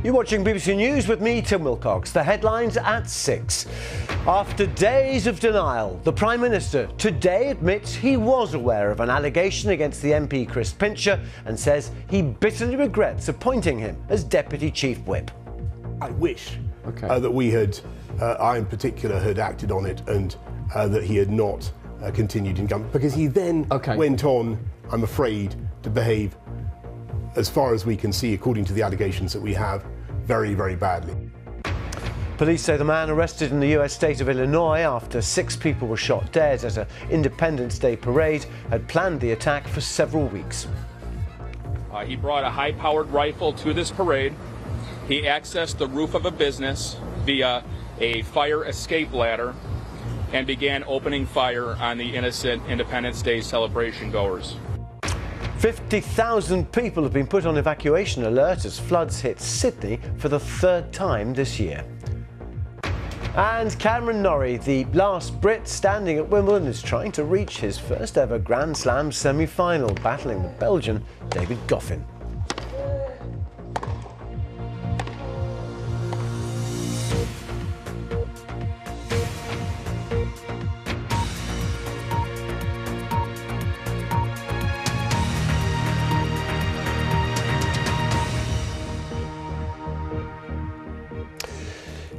You're watching BBC News with me, Tim Wilcox. The headlines at 6. After days of denial, the Prime Minister today admits he was aware of an allegation against the MP Chris Pincher and says he bitterly regrets appointing him as Deputy Chief Whip. I wish that we had, I in particular, had acted on it and that he had not continued in government, because he then went on, I'm afraid, to behave, as far as we can see, according to the allegations that we have, very, very badly. Police say the man arrested in the US state of Illinois after 6 people were shot dead at an Independence Day parade had planned the attack for several weeks. He brought a high-powered rifle to this parade. He accessed the roof of a business via a fire escape ladder and began opening fire on the innocent Independence Day celebration goers. 50,000 people have been put on evacuation alert as floods hit Sydney for the 3rd time this year. And Cameron Norrie, the last Brit standing at Wimbledon, is trying to reach his first ever Grand Slam semi-final, battling the Belgian David Goffin.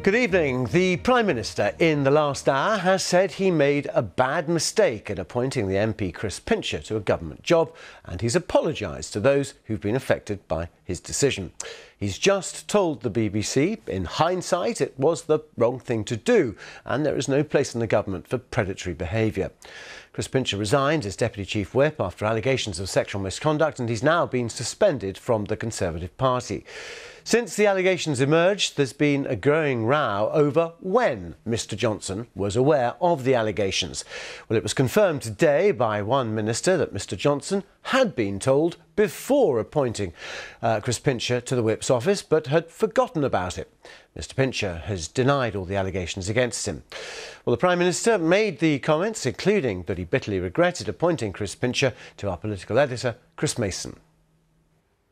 Good evening. The Prime Minister in the last hour has said he made a bad mistake in appointing the MP Chris Pincher to a government job, and he's apologised to those who've been affected by his decision. He's just told the BBC, in hindsight, it was the wrong thing to do, and there is no place in the government for predatory behaviour. Chris Pincher resigned as Deputy Chief Whip after allegations of sexual misconduct, and he's now been suspended from the Conservative Party. Since the allegations emerged, there's been a growing row over when Mr Johnson was aware of the allegations. Well, it was confirmed today by one minister that Mr Johnson had been told before appointing Chris Pincher to the Whip's office, but had forgotten about it. Mr Pincher has denied all the allegations against him. Well, the Prime Minister made the comments, including that he bitterly regretted appointing Chris Pincher, to our political editor, Chris Mason.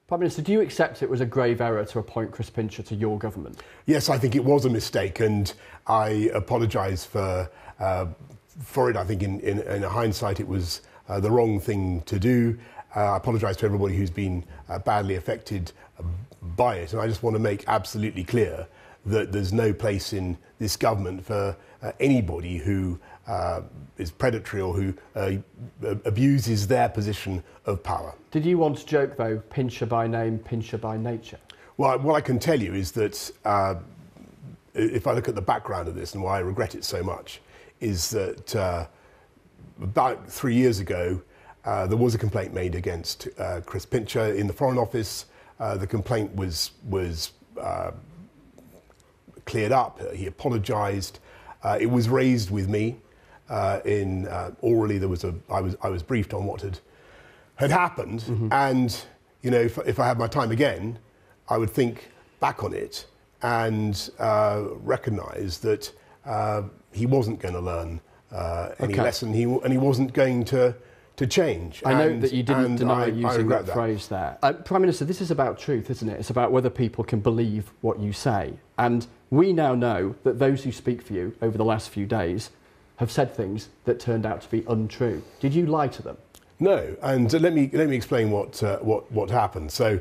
Prime Minister, do you accept it was a grave error to appoint Chris Pincher to your government? Yes, I think it was a mistake, and I apologise for it. I think in hindsight it was the wrong thing to do. I apologise to everybody who's been badly affected by it, and I just want to make absolutely clear that there's no place in this government for anybody who is predatory or who abuses their position of power. Did you want to joke, though, Pincher by name, Pincher by nature? Well, what I can tell you is that if I look at the background of this and why I regret it so much, is that about 3 years ago, there was a complaint made against Chris Pincher in the Foreign Office. The complaint was cleared up. He apologised. It was raised with me. Orally, I was briefed on what had happened, and you know, if I had my time again, I would think back on it and recognise that he wasn't going to learn any lesson, and he wasn't going to change. I know that you didn't deny using that phrase there. Prime Minister, this is about truth, isn't it? It's about whether people can believe what you say, and we now know that those who speak for you over the last few days have said things that turned out to be untrue. Did you lie to them? No, and let me explain what happened. So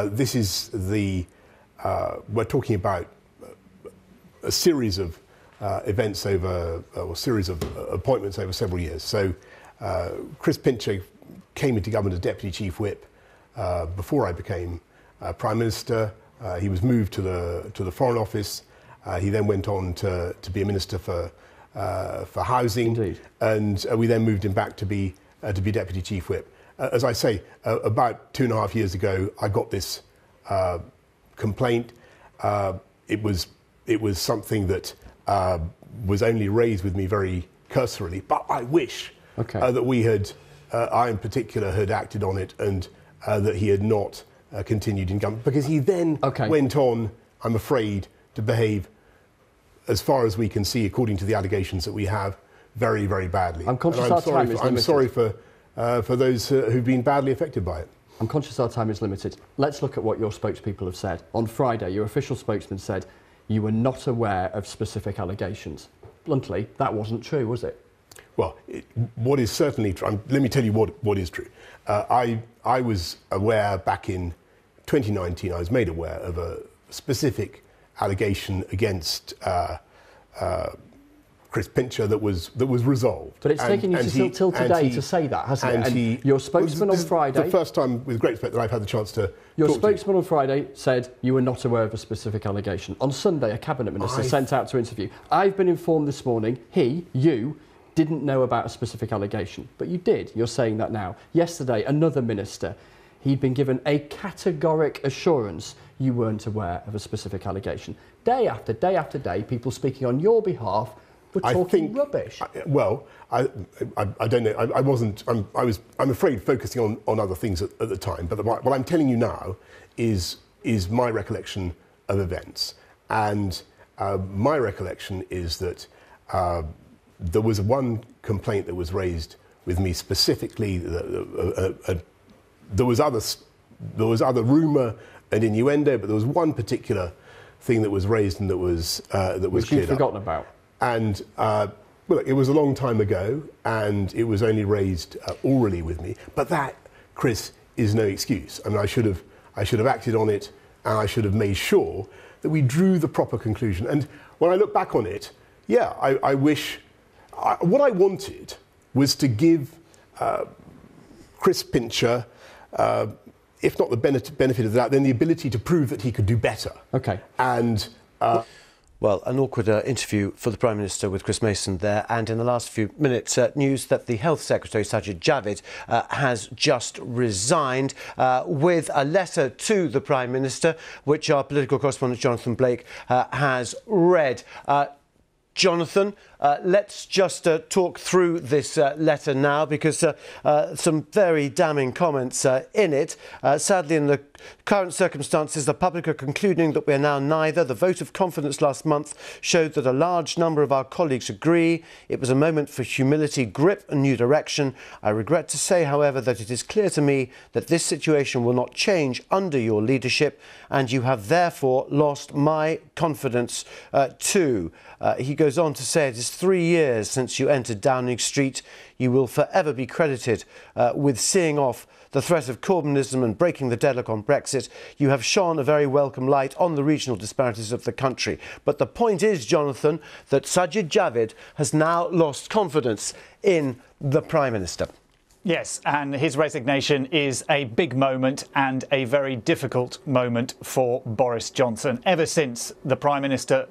this is we're talking about a series of events over, or series of appointments over several years. So Chris Pincher came into government as Deputy Chief Whip before I became Prime Minister. He was moved to the Foreign Office. He then went on to be a Minister for Housing. Indeed. And we then moved him back to be Deputy Chief Whip. As I say, about 2.5 years ago, I got this complaint. It was something that was only raised with me very cursorily, but I wish that we had, I in particular, had acted on it, and that he had not continued in government, because he then went on, I'm afraid, to behave, as far as we can see, according to the allegations that we have, very, very badly. I'm conscious our time is limited. I'm sorry for those who've been badly affected by it. I'm conscious our time is limited. Let's look at what your spokespeople have said. On Friday, your official spokesman said you were not aware of specific allegations. Bluntly, that wasn't true, was it? Well, what is certainly true, let me tell you what is true. I was aware back in 2019, I was made aware of a specific allegation against Chris Pincher that was resolved. But it's taken you till today to say that, hasn't it? And your spokesman on Friday... the first time, with great respect, that I've had the chance to Your spokesman on Friday said you were not aware of a specific allegation. On Sunday, a cabinet minister sent out to interview. I've been informed this morning, you didn't know about a specific allegation, but you did. You're saying that now. Yesterday, another minister, he'd been given a categoric assurance you weren't aware of a specific allegation. Day after day after day, people speaking on your behalf were talking rubbish. I don't know. I wasn't. I'm afraid focusing on other things at the time. But what I'm telling you now is my recollection of events, and my recollection is that there was one complaint that was raised with me specifically. There was other rumour and innuendo, but there was one particular thing that was raised and that was which you'd forgotten about. And well, it was a long time ago, and it was only raised orally with me. But that, Chris, is no excuse. I mean, I should have acted on it, and I should have made sure that we drew the proper conclusion. And when I look back on it, yeah, I wish. What I wanted was to give Chris Pincher, if not the benefit of that, then the ability to prove that he could do better. Okay. And. Well, an awkward interview for the Prime Minister with Chris Mason there. And in the last few minutes, news that the Health Secretary, Sajid Javid, has just resigned with a letter to the Prime Minister, which our political correspondent Jonathan Blake has read. Jonathan, let's just talk through this letter now, because some very damning comments in it. Sadly, in the current circumstances, the public are concluding that we are now neither. The vote of confidence last month showed that a large number of our colleagues agree. It was a moment for humility, grip and new direction. I regret to say, however, that it is clear to me that this situation will not change under your leadership, and you have therefore lost my confidence too. He goes on to say, it is 3 years since you entered Downing Street. You will forever be credited with seeing off the threat of Corbynism and breaking the deadlock on Brexit. You have shone a very welcome light on the regional disparities of the country. But the point is, Jonathan, that Sajid Javid has now lost confidence in the Prime Minister. Yes, and his resignation is a big moment and a very difficult moment for Boris Johnson. Ever since the Prime Minister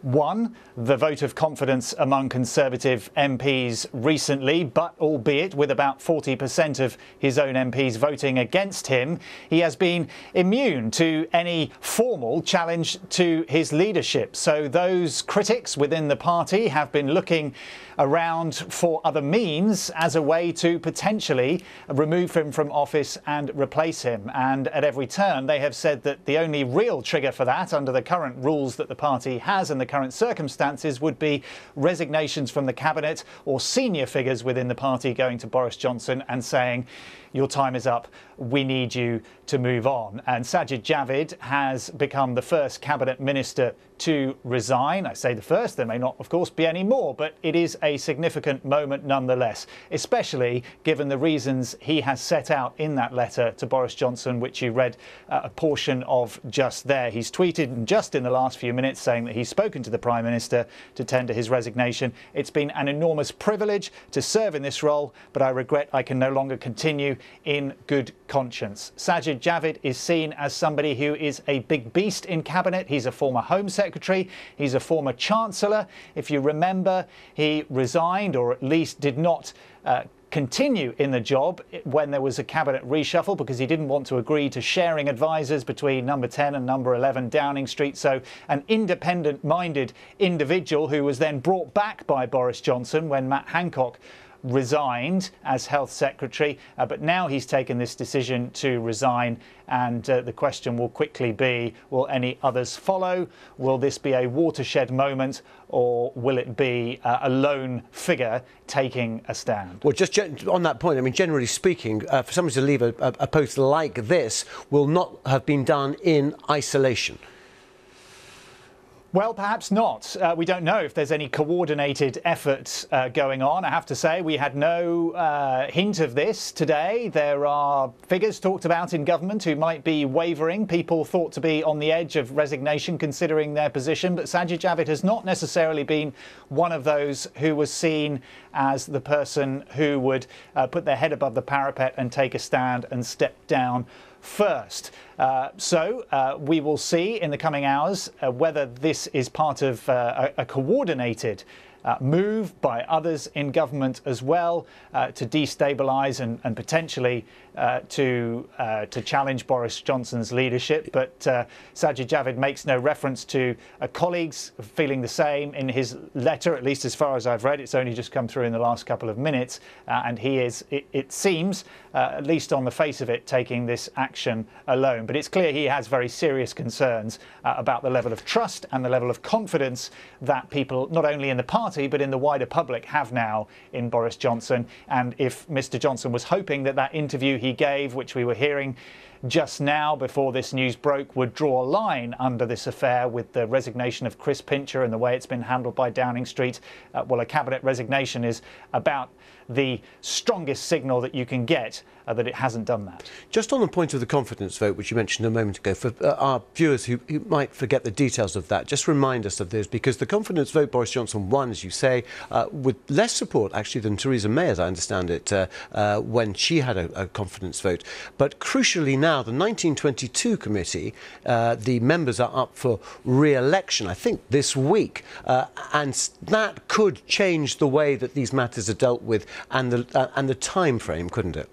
won the vote of confidence among Conservative MPs recently, but albeit with about 40% of his own MPs voting against him, he has been immune to any formal challenge to his leadership. So those critics within the party have been looking around for other means as a way to potentially remove him from office and replace him. And at every turn, they have said that the only real trigger for that, under the current rules that the party has and the current circumstances, would be resignations from the cabinet or senior figures within the party going to Boris Johnson and saying, your time is up, we need you to move on. And Sajid Javid has become the first cabinet minister to resign. I say the first, there may not, of course, be any more, but it is a significant moment nonetheless, especially given the reasons he has set out in that letter to Boris Johnson, which you read a portion of just there. He's tweeted just in the last few minutes saying that he's spoken to the Prime Minister to tender his resignation. It's been an enormous privilege to serve in this role, but I regret I can no longer continue in good conscience. Sajid Javid is seen as somebody who is a big beast in cabinet. He's a former Home Secretary. He's a former Chancellor. If you remember, he resigned, or at least did not continue in the job when there was a cabinet reshuffle, because he didn't want to agree to sharing advisors between number 10 and number 11 Downing Street. So an independent-minded individual who was then brought back by Boris Johnson when Matt Hancock resigned as Health Secretary, but now he's taken this decision to resign, and the question will quickly be, will any others follow? Will this be a watershed moment, or will it be a lone figure taking a stand? Well, just on that point, I mean, generally speaking, for somebody to leave a post like this will not have been done in isolation. Well, perhaps not. We don't know if there's any coordinated effort going on. I have to say, we had no hint of this today. There are figures talked about in government who might be wavering, people thought to be on the edge of resignation considering their position, but Sajid Javid has not necessarily been one of those who was seen as the person who would put their head above the parapet and take a stand and step down first. So we will see in the coming hours whether this is part of a coordinated move by others in government as well to destabilise and potentially to challenge Boris Johnson's leadership. But Sajid Javid makes no reference to colleagues feeling the same in his letter, at least as far as I've read. It's only just come through in the last couple of minutes, and he is, it seems, at least on the face of it, taking this action alone. But it's clear he has very serious concerns about the level of trust and the level of confidence that people, not only in the party but in the wider public, have now in Boris Johnson. And if Mr. Johnson was hoping that that interview he gave, which we were hearing just now before this news broke, would draw a line under this affair with the resignation of Chris Pincher and the way it's been handled by Downing Street, well, a cabinet resignation is about the strongest signal that you can get that it hasn't done that. Just on the point of the confidence vote, which you mentioned a moment ago, for our viewers who might forget the details of that, just remind us of this, because the confidence vote, Boris Johnson won, as you say, with less support actually than Theresa May, as I understand it, when she had a confidence vote. But crucially now, the 1922 committee, the members are up for re-election, I think, this week, and that could change the way that these matters are dealt with and the time frame, couldn't it?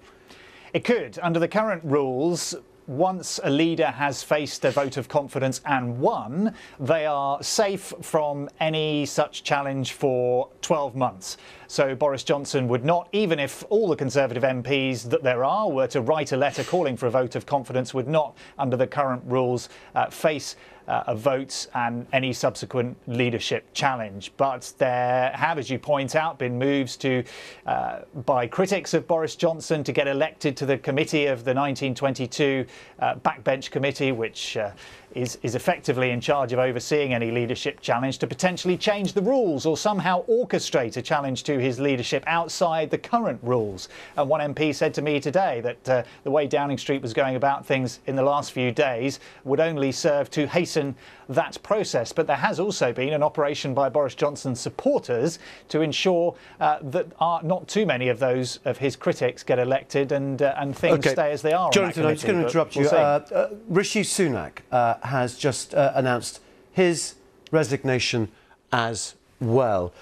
It could. Under the current rules, once a leader has faced a vote of confidence and won, they are safe from any such challenge for 12 months. So Boris Johnson would not, even if all the Conservative MPs that there are were to write a letter calling for a vote of confidence, would not, under the current rules, face a vote and any subsequent leadership challenge. But there have, as you point out, been moves to by critics of Boris Johnson to get elected to the committee of the 1922 backbench committee, which is effectively in charge of overseeing any leadership challenge, to potentially change the rules or somehow orchestrate a challenge to his leadership outside the current rules. And one MP said to me today that the way Downing Street was going about things in the last few days would only serve to hasten that process. But there has also been an operation by Boris Johnson's supporters to ensure that not too many of those of his critics get elected and things stay as they are. Jonathan, I'm just going to interrupt you. Rishi Sunak has just announced his resignation as well.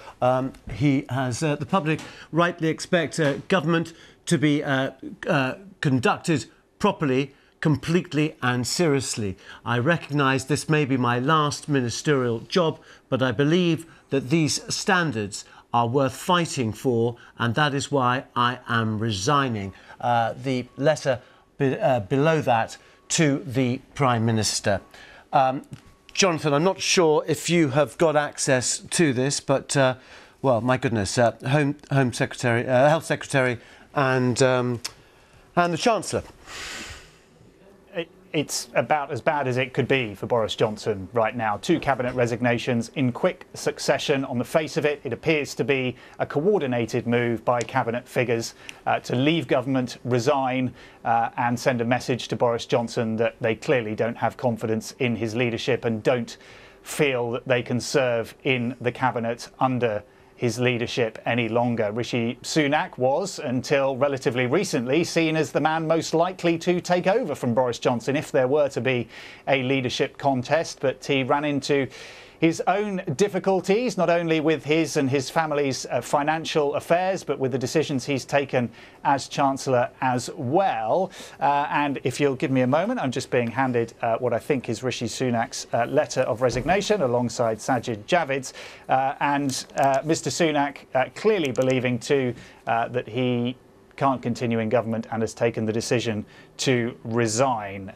He has, the public rightly expect government to be conducted properly, completely and seriously. I recognise this may be my last ministerial job, but I believe that these standards are worth fighting for, and that is why I am resigning. The letter below that to the Prime Minister. Jonathan, I'm not sure if you have got access to this, but, well, my goodness, Home Secretary, Health Secretary and the Chancellor. It's about as bad as it could be for Boris Johnson right now. 2 cabinet resignations in quick succession. On the face of it, it appears to be a coordinated move by cabinet figures to leave government, resign and send a message to Boris Johnson that they clearly don't have confidence in his leadership and don't feel that they can serve in the cabinet under his leadership any longer. Rishi Sunak was, until relatively recently, seen as the man most likely to take over from Boris Johnson if there were to be a leadership contest, but he ran into his own difficulties, not only with his and his family's financial affairs, but with the decisions he's taken as Chancellor as well. And if you'll give me a moment, I'm just being handed what I think is Rishi Sunak's letter of resignation alongside Sajid Javid's. And Mr. Sunak clearly believing too that he can't continue in government and has taken the decision to resign.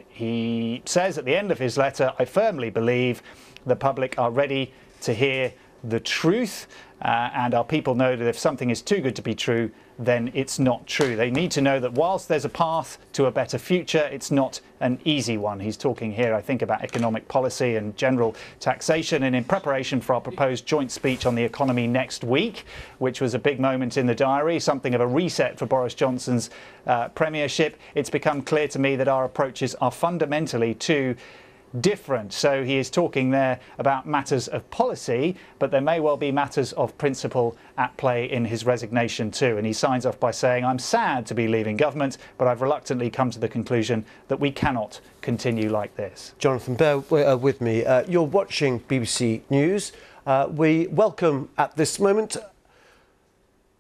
He says at the end of his letter, "I firmly believe the public are ready to hear the truth, and our people know that if something is too good to be true, then it's not true. They need to know that whilst there's a path to a better future, it's not an easy one." He's talking here, I think, about economic policy and general taxation. And in preparation for our proposed joint speech on the economy next week, which was a big moment in the diary, something of a reset for Boris Johnson's premiership, it's become clear to me that our approaches are fundamentally too different. So he is talking there about matters of policy, but there may well be matters of principle at play in his resignation too. And he signs off by saying, "I'm sad to be leaving government, but I've reluctantly come to the conclusion that we cannot continue like this." Jonathan, bear with me. You're watching BBC News. We welcome at this moment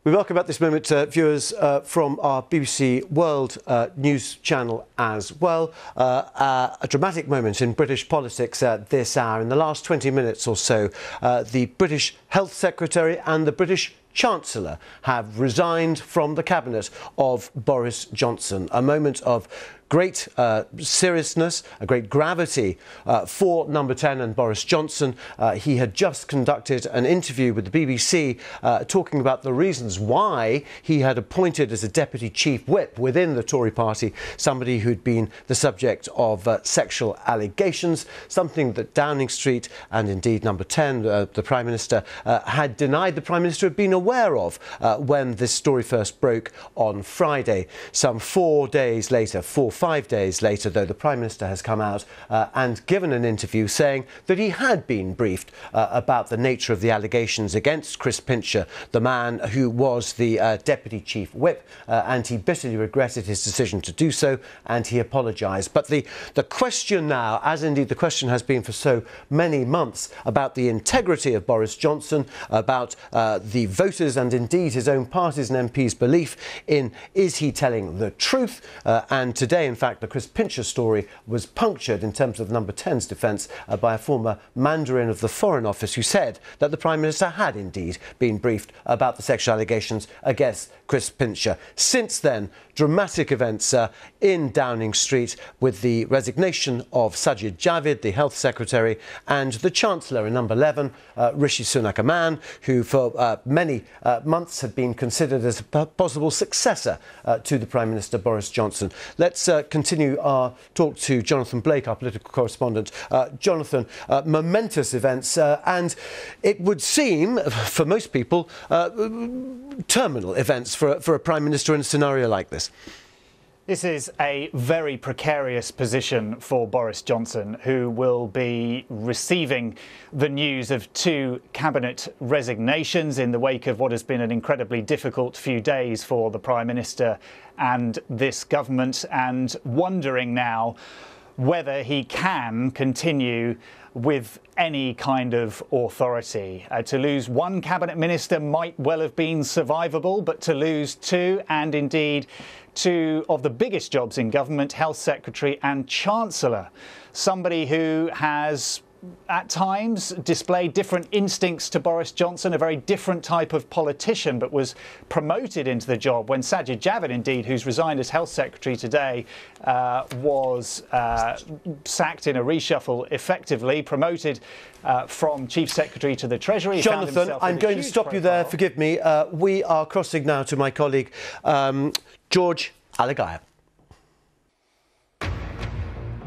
viewers from our BBC World News channel as well. A dramatic moment in British politics at this hour. In the last 20 minutes or so, the British Health Secretary and the British Chancellor have resigned from the cabinet of Boris Johnson. A moment of great seriousness, a great gravity for Number 10 and Boris Johnson. He had just conducted an interview with the BBC talking about the reasons why he had appointed as a deputy chief whip within the Tory party somebody who'd been the subject of sexual allegations, something that Downing Street and indeed Number 10, the Prime Minister, had denied the Prime Minister had been aware of when this story first broke on Friday. Some 5 days later, though, the Prime Minister has come out and given an interview saying that he had been briefed about the nature of the allegations against Chris Pincher, the man who was the Deputy Chief Whip, and he bitterly regretted his decision to do so, and he apologised. But the question now, as indeed the question has been for so many months, about the integrity of Boris Johnson, about the voters and indeed his own party's and MPs' belief in is he telling the truth, and today, in fact, the Chris Pincher story was punctured in terms of Number 10's defence by a former Mandarin of the Foreign Office who said that the Prime Minister had indeed been briefed about the sexual allegations against Chris Pincher. Since then, dramatic events in Downing Street with the resignation of Sajid Javid, the Health Secretary, and the Chancellor in Number 11, Rishi Sunak, a man who for many months had been considered as a possible successor to the Prime Minister Boris Johnson. Let's continue our talk to Jonathan Blake, our political correspondent. Jonathan, momentous events, and it would seem, for most people, terminal events for a Prime Minister in a scenario like this. This is a very precarious position for Boris Johnson, who will be receiving the news of 2 cabinet resignations in the wake of what has been an incredibly difficult few days for the Prime Minister and this government, and wondering now whether he can continue with any kind of authority. To lose 1 cabinet minister might well have been survivable, but to lose 2, and indeed 2 of the biggest jobs in government, Health Secretary and Chancellor, somebody who has at times displayed different instincts to Boris Johnson, a very different type of politician, but was promoted into the job when Sajid Javid, indeed, who's resigned as Health Secretary today, was sacked in a reshuffle, effectively promoted from Chief Secretary to the Treasury. Jonathan, I'm going to stop you there, forgive me. We are crossing now to my colleague George Alagiah.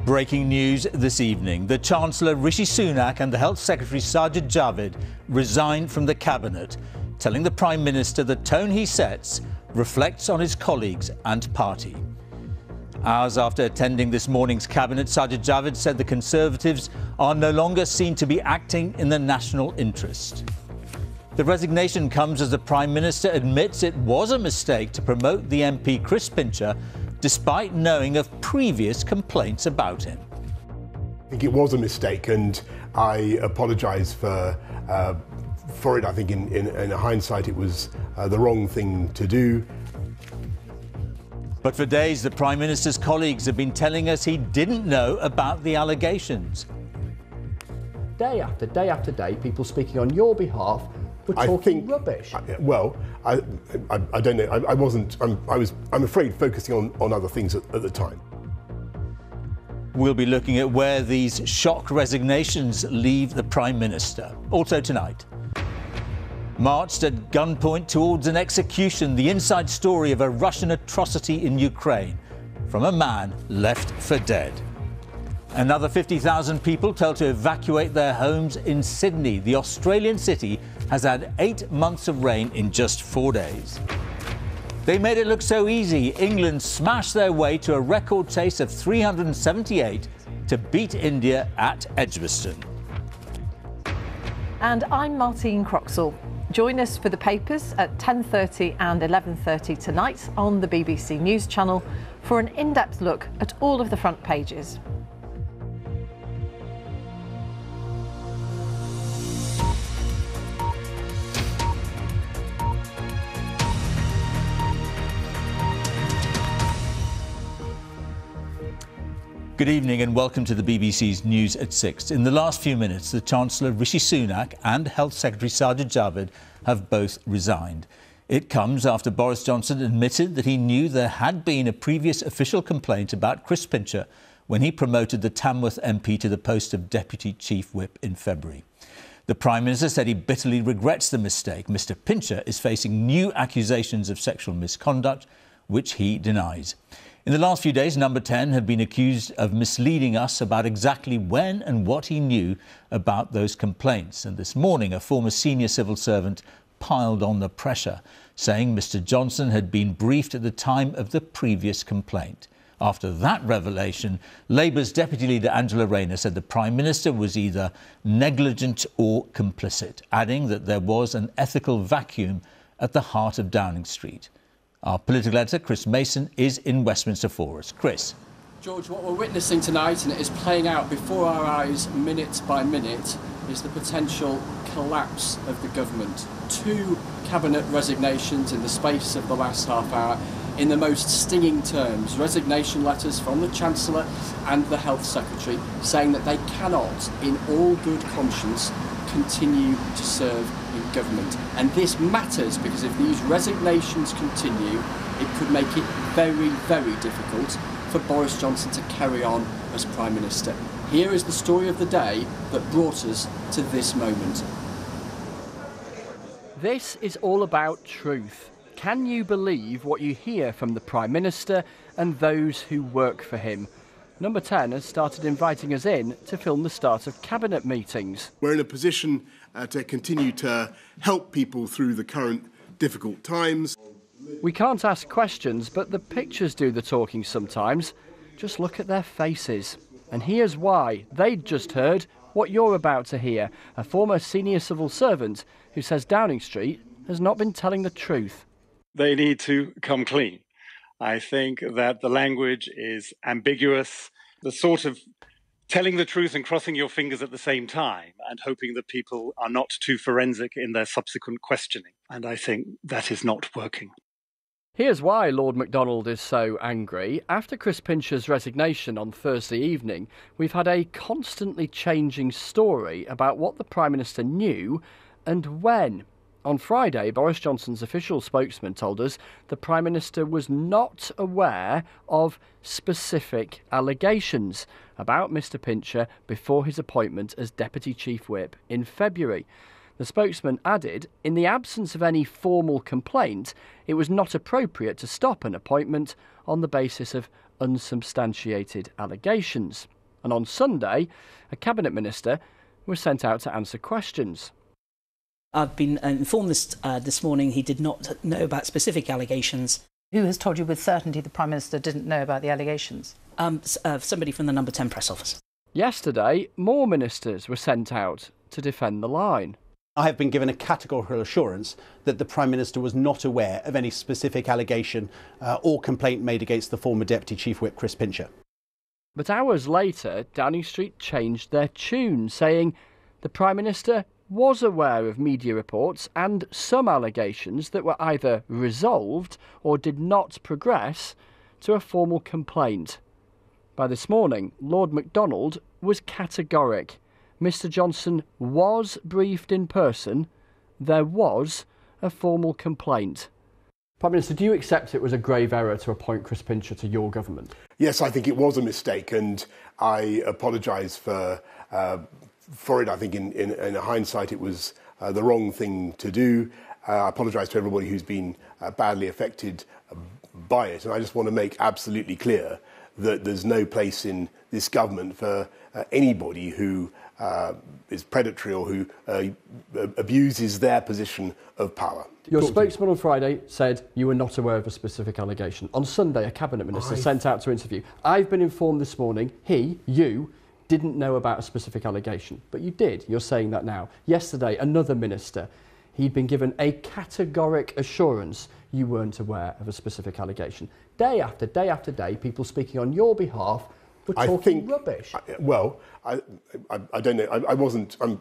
Breaking news this evening. The Chancellor Rishi Sunak and the Health Secretary Sajid Javid resigned from the Cabinet, telling the Prime Minister the tone he sets reflects on his colleagues and party. Hours after attending this morning's Cabinet, Sajid Javid said the Conservatives are no longer seen to be acting in the national interest. The resignation comes as the Prime Minister admits it was a mistake to promote the MP Chris Pincher, despite knowing of previous complaints about him. I think it was a mistake, and I apologise for it. I think in hindsight it was the wrong thing to do. But for days, the Prime Minister's colleagues have been telling us he didn't know about the allegations. Day after day after day, people speaking on your behalf were talking rubbish. Well, I don't know. I wasn't. I'm afraid focusing on other things at the time. We'll be looking at where these shock resignations leave the Prime Minister. Also tonight, marched at gunpoint towards an execution, the inside story of a Russian atrocity in Ukraine from a man left for dead. Another 50,000 people told to evacuate their homes in Sydney. The Australian city has had 8 months of rain in just 4 days. They made it look so easy. England smashed their way to a record chase of 378 to beat India at Edgbaston. And I'm Martine Croxall. Join us for the papers at 10:30 and 11:30 tonight on the BBC News Channel for an in-depth look at all of the front pages. Good evening and welcome to the BBC's News at 6. In the last few minutes, the Chancellor Rishi Sunak and Health Secretary Sajid Javid have both resigned. It comes after Boris Johnson admitted that he knew there had been a previous official complaint about Chris Pincher when he promoted the Tamworth MP to the post of Deputy Chief Whip in February. The Prime Minister said he bitterly regrets the mistake. Mr Pincher is facing new accusations of sexual misconduct, which he denies. In the last few days, Number 10 had been accused of misleading us about exactly when and what he knew about those complaints. And this morning, a former senior civil servant piled on the pressure, saying Mr Johnson had been briefed at the time of the previous complaint. After that revelation, Labour's Deputy Leader Angela Rayner said the Prime Minister was either negligent or complicit, adding that there was an ethical vacuum at the heart of Downing Street. Our political editor, Chris Mason, is in Westminster for us. Chris. George, what we're witnessing tonight, and it is playing out before our eyes minute by minute, is the potential collapse of the government. 2 cabinet resignations in the space of the last half hour in the most stinging terms. Resignation letters from the Chancellor and the Health Secretary saying that they cannot, in all good conscience, continue to serve in government. And this matters because if these resignations continue, it could make it very, very difficult for Boris Johnson to carry on as Prime Minister. Here is the story of the day that brought us to this moment. This is all about truth. Can you believe what you hear from the Prime Minister and those who work for him? Number 10 has started inviting us in to film the start of cabinet meetings. We're in a position to continue to help people through the current difficult times. We can't ask questions, but the pictures do the talking sometimes. Just look at their faces. And here's why. They'd just heard what you're about to hear. A former senior civil servant who says Downing Street has not been telling the truth. They need to come clean. I think that the language is ambiguous, the sort of telling the truth and crossing your fingers at the same time and hoping that people are not too forensic in their subsequent questioning. And I think that is not working. Here's why Lord MacDonald is so angry. After Chris Pincher's resignation on Thursday evening, we've had a constantly changing story about what the Prime Minister knew and when. On Friday, Boris Johnson's official spokesman told us the Prime Minister was not aware of specific allegations about Mr Pincher before his appointment as Deputy Chief Whip in February. The spokesman added, in the absence of any formal complaint, it was not appropriate to stop an appointment on the basis of unsubstantiated allegations. And on Sunday, a Cabinet Minister was sent out to answer questions. I've been informed this morning he did not know about specific allegations. Who has told you with certainty the Prime Minister didn't know about the allegations? Somebody from the Number 10 press office. Yesterday, more ministers were sent out to defend the line. I have been given a categorical assurance that the Prime Minister was not aware of any specific allegation or complaint made against the former Deputy Chief Whip, Chris Pincher. But hours later, Downing Street changed their tune, saying the Prime Minister was aware of media reports and some allegations that were either resolved or did not progress to a formal complaint. By this morning, Lord MacDonald was categoric. Mr Johnson was briefed in person. There was a formal complaint. Prime Minister, do you accept it was a grave error to appoint Chris Pincher to your government? Yes, I think it was a mistake, and I apologise for it. I think in hindsight it was the wrong thing to do. I apologise to everybody who's been badly affected by it, and I just want to make absolutely clear that there's no place in this government for anybody who is predatory or who abuses their position of power. Your spokesman on Friday said you were not aware of a specific allegation. On Sunday, a cabinet minister sent out to interview. I've been informed this morning you didn't know about a specific allegation, but you did. You're saying that now. Yesterday, another minister, he'd been given a categoric assurance you weren't aware of a specific allegation. Day after day after day, people speaking on your behalf were talking rubbish. I don't know. I wasn't. I'm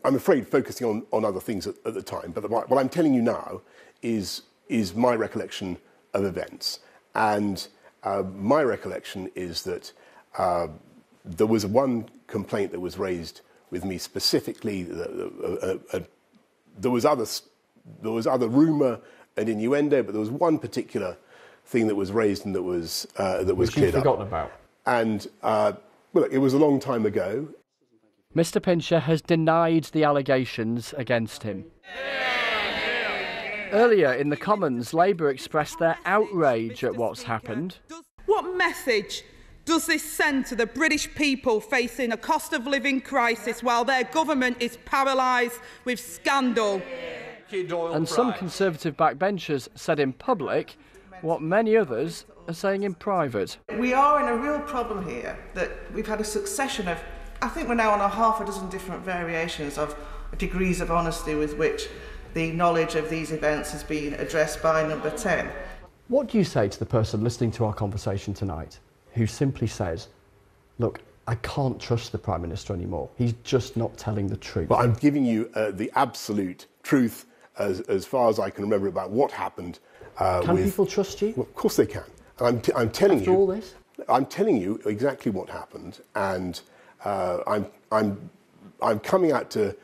afraid focusing on other things at the time. But what I'm telling you now is my recollection of events, and my recollection is that there was one complaint that was raised with me specifically. There was other rumour and innuendo, but there was one particular thing that was raised and that was cleared up. Which you've forgotten about. And look, it was a long time ago. Mr Pincher has denied the allegations against him. Earlier in the Commons, Labour expressed their outrage at what's happened. What message does this send to the British people facing a cost of living crisis while their government is paralysed with scandal? And some Conservative backbenchers said in public what many others are saying in private. We are in a real problem here that we've had a succession of, I think we're now on a half a dozen different variations of degrees of honesty with which the knowledge of these events has been addressed by Number 10. What do you say to the person listening to our conversation tonight who simply says, look, I can't trust the Prime Minister anymore. He's just not telling the truth. Well, I'm giving you the absolute truth as far as I can remember about what happened. Can people trust you? Well, of course they can. I'm telling After you. all this? I'm telling you exactly what happened, and I'm coming out to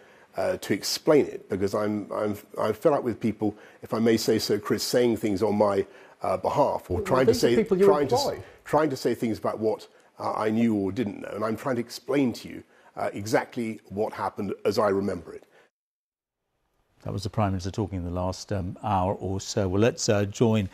explain it because I'm fed up with people, if I may say so, Chris, saying things on my behalf or trying to say things about what I knew or didn't know, and I'm trying to explain to you exactly what happened as I remember it. That was the Prime Minister talking in the last hour or so. Well, let's join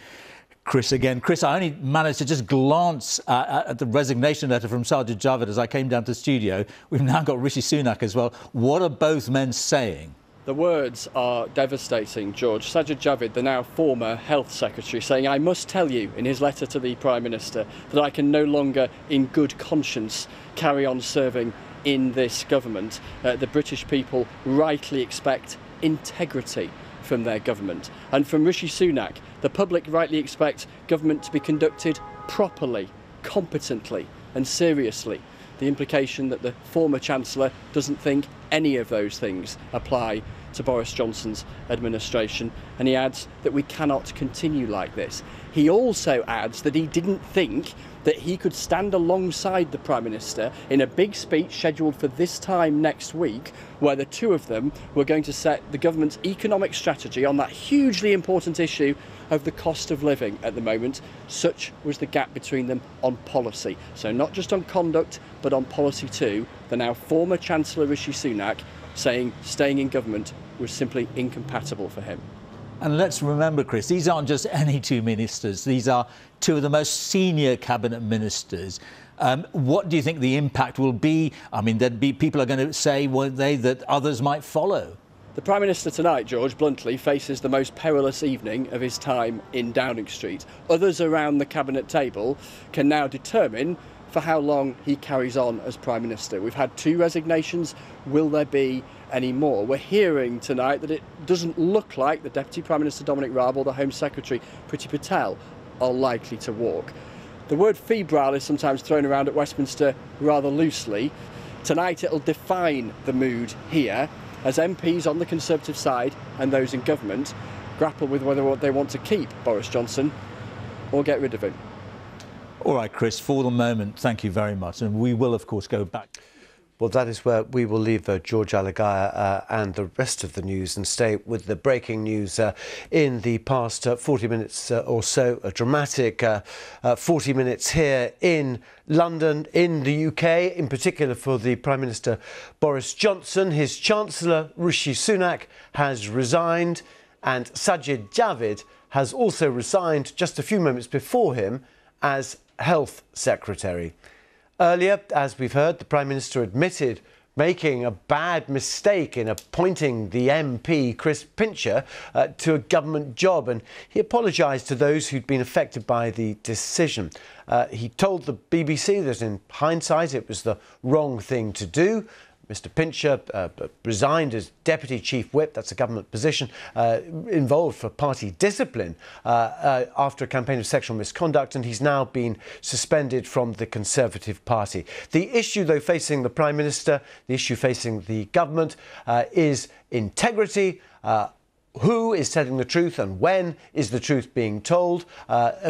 Chris again. Chris, I only managed to just glance at the resignation letter from Sajid Javid as I came down to the studio. We've now got Rishi Sunak as well. What are both men saying? The words are devastating, George. Sajid Javid, the now former Health Secretary, saying, I must tell you in his letter to the Prime Minister that I can no longer, in good conscience, carry on serving in this government. The British people rightly expect integrity from their government. And from Rishi Sunak, the public rightly expect government to be conducted properly, competently and seriously. The implication that the former Chancellor doesn't think any of those things apply to Boris Johnson's administration, and he adds that we cannot continue like this. He also adds that he didn't think that he could stand alongside the Prime Minister in a big speech scheduled for this time next week, where the two of them were going to set the government's economic strategy on that hugely important issue of the cost of living at the moment. Such was the gap between them on policy. So not just on conduct, but on policy too. The now former Chancellor Rishi Sunak saying staying in government was simply incompatible for him. And let's remember, Chris, these aren't just any two ministers. These are two of the most senior cabinet ministers. What do you think the impact will be? I mean, people are going to say, won't they, that others might follow? The Prime Minister tonight, George, bluntly, faces the most perilous evening of his time in Downing Street. Others around the cabinet table can now determine for how long he carries on as Prime Minister. We've had 2 resignations. Will there be any more? We're hearing tonight that it doesn't look like the Deputy Prime Minister Dominic Raab or the Home Secretary Priti Patel are likely to walk. The word febrile is sometimes thrown around at Westminster rather loosely. Tonight it'll define the mood here as MPs on the Conservative side and those in government grapple with whether they want to keep Boris Johnson or get rid of him. All right, Chris, for the moment, thank you very much. And we will, of course, go back. Well, that is where we will leave George Alagiah and the rest of the news and stay with the breaking news in the past 40 minutes or so. A dramatic 40 minutes here in London, in the UK, in particular for the Prime Minister Boris Johnson. His Chancellor, Rishi Sunak, has resigned, and Sajid Javid has also resigned just a few moments before him as Health Secretary. Earlier, as we've heard, the Prime Minister admitted making a bad mistake in appointing the MP, Chris Pincher, to a government job, and he apologised to those who'd been affected by the decision. He told the BBC that in hindsight it was the wrong thing to do. Mr Pincher resigned as Deputy Chief Whip, that's a government position, involved for party discipline after a campaign of sexual misconduct, and he's now been suspended from the Conservative Party. The issue, though, facing the Prime Minister, the issue facing the government is integrity. Who is telling the truth and when is the truth being told?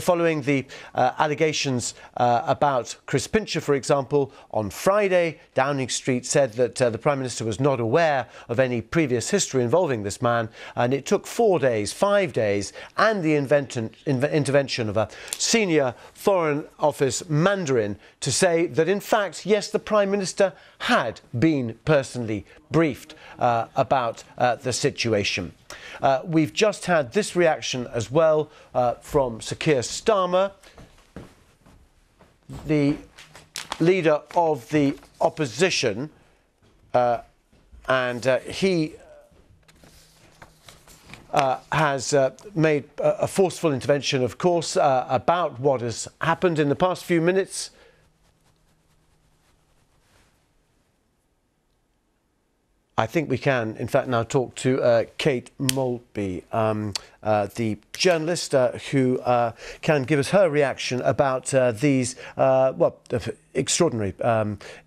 Following the allegations about Chris Pincher, for example, on Friday, Downing Street said that the Prime Minister was not aware of any previous history involving this man, and it took 4 days, 5 days, and the intervention of a senior Foreign Office Mandarin to say that, in fact, yes, the Prime Minister had been personally briefed about the situation. We've just had this reaction as well from Sir Keir Starmer, the leader of the opposition, and he has made a forceful intervention, of course, about what has happened in the past few minutes. I think we can, in fact, now talk to Kate Maltby, the journalist who can give us her reaction about these, extraordinary,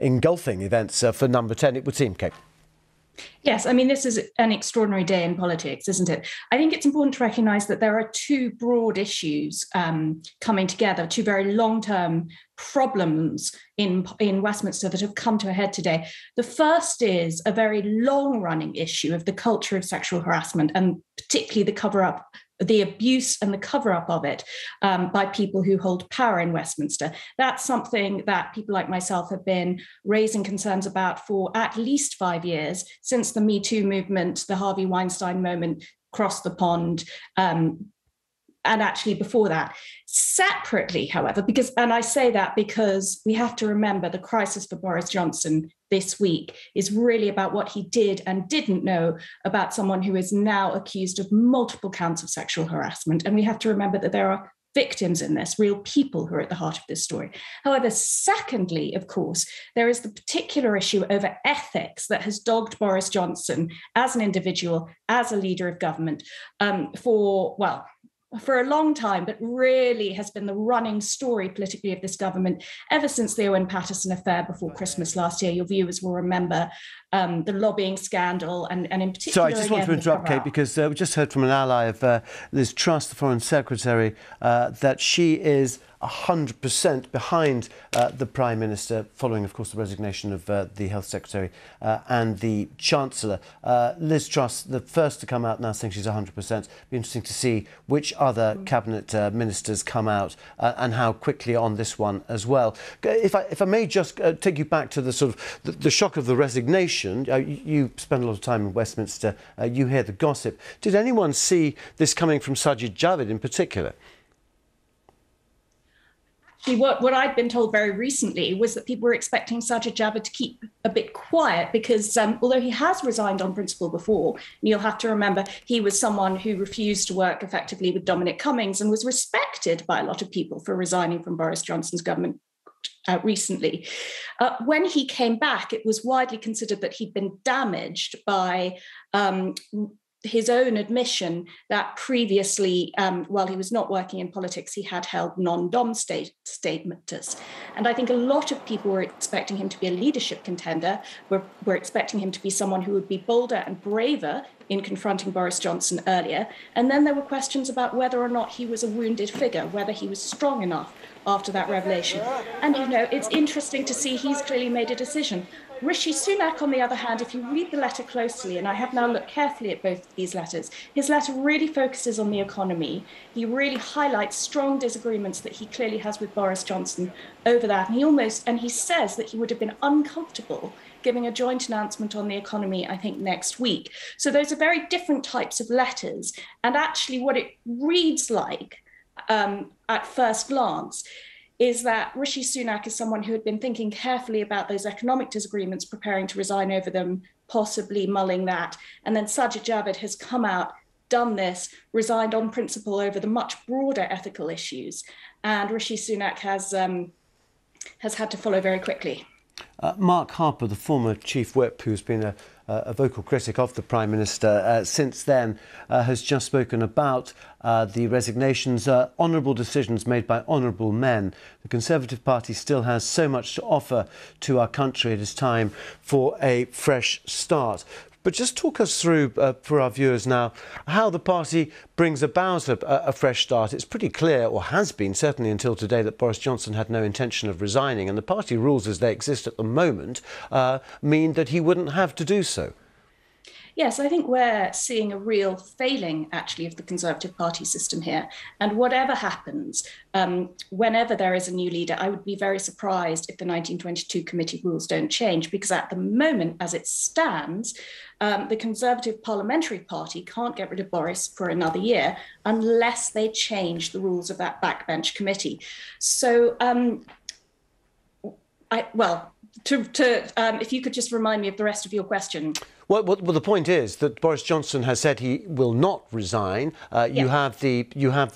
engulfing events for Number 10, it would seem, Kate. Yes, I mean, this is an extraordinary day in politics, isn't it? I think it's important to recognise that there are two broad issues coming together, two very long-term problems in Westminster that have come to a head today. The first is a very long-running issue of the culture of sexual harassment, and particularly the cover-up, the abuse and the cover-up of it by people who hold power in Westminster. That's something that people like myself have been raising concerns about for at least 5 years, since the Me Too movement, the Harvey Weinstein moment crossed the pond, and actually before that. Separately, however, and I say that because we have to remember the crisis for Boris Johnson this week is really about what he did and didn't know about someone who is now accused of multiple counts of sexual harassment. And we have to remember that there are victims in this, real people who are at the heart of this story. However, secondly, of course, there is the particular issue over ethics that has dogged Boris Johnson as an individual, as a leader of government, for a long time, but really has been the running story politically of this government ever since the Owen Paterson affair before Christmas last year. Your viewers will remember the lobbying scandal and in particular... So I just want to interrupt, Kate, because we just heard from an ally of Liz Truss, the Foreign Secretary, that she is 100% behind the Prime Minister, following, of course, the resignation of the Health Secretary and the Chancellor. Liz Truss, the first to come out now saying she's 100%. Be interesting to see which other cabinet ministers come out and how quickly on this one as well. If I may just take you back to the sort of the shock of the resignation. You spend a lot of time in Westminster. You hear the gossip. Did anyone see this coming from Sajid Javid in particular? What I'd been told very recently was that people were expecting Sajid Javid to keep a bit quiet because although he has resigned on principle before, and you'll have to remember he was someone who refused to work effectively with Dominic Cummings and was respected by a lot of people for resigning from Boris Johnson's government recently. When he came back, it was widely considered that he'd been damaged by his own admission that previously, while he was not working in politics, he had held non-dom status. And I think a lot of people were expecting him to be a leadership contender, were expecting him to be someone who would be bolder and braver in confronting Boris Johnson earlier. And then there were questions about whether or not he was a wounded figure, whether he was strong enough after that revelation. And, you know, it's interesting to see he's clearly made a decision. Rishi Sunak, on the other hand, if you read the letter closely, and I have now looked carefully at both of these letters, his letter really focuses on the economy. He really highlights strong disagreements that he clearly has with Boris Johnson over that. And he says that he would have been uncomfortable giving a joint announcement on the economy, I think, next week. So those are very different types of letters. And actually what it reads like at first glance is that Rishi Sunak is someone who had been thinking carefully about those economic disagreements, preparing to resign over them, possibly mulling that. And then Sajid Javid has come out, done this, resigned on principle over the much broader ethical issues. And Rishi Sunak has had to follow very quickly. Mark Harper, the former Chief Whip, who's been a vocal critic of the Prime Minister since then, has just spoken about the resignations, honourable decisions made by honourable men. The Conservative Party still has so much to offer to our country. It is time for a fresh start. But just talk us through, for our viewers now, how the party brings about a fresh start. It's pretty clear, or has been, certainly until today, that Boris Johnson had no intention of resigning, and the party rules as they exist at the moment mean that he wouldn't have to do so. Yes, I think we're seeing a real failing, actually, of the Conservative Party system here. And whatever happens, whenever there is a new leader, I would be very surprised if the 1922 committee rules don't change, because at the moment, as it stands, the Conservative Parliamentary Party can't get rid of Boris for another year unless they change the rules of that backbench committee. So, if you could just remind me of the rest of your question. Well, the point is that Boris Johnson has said he will not resign. You have the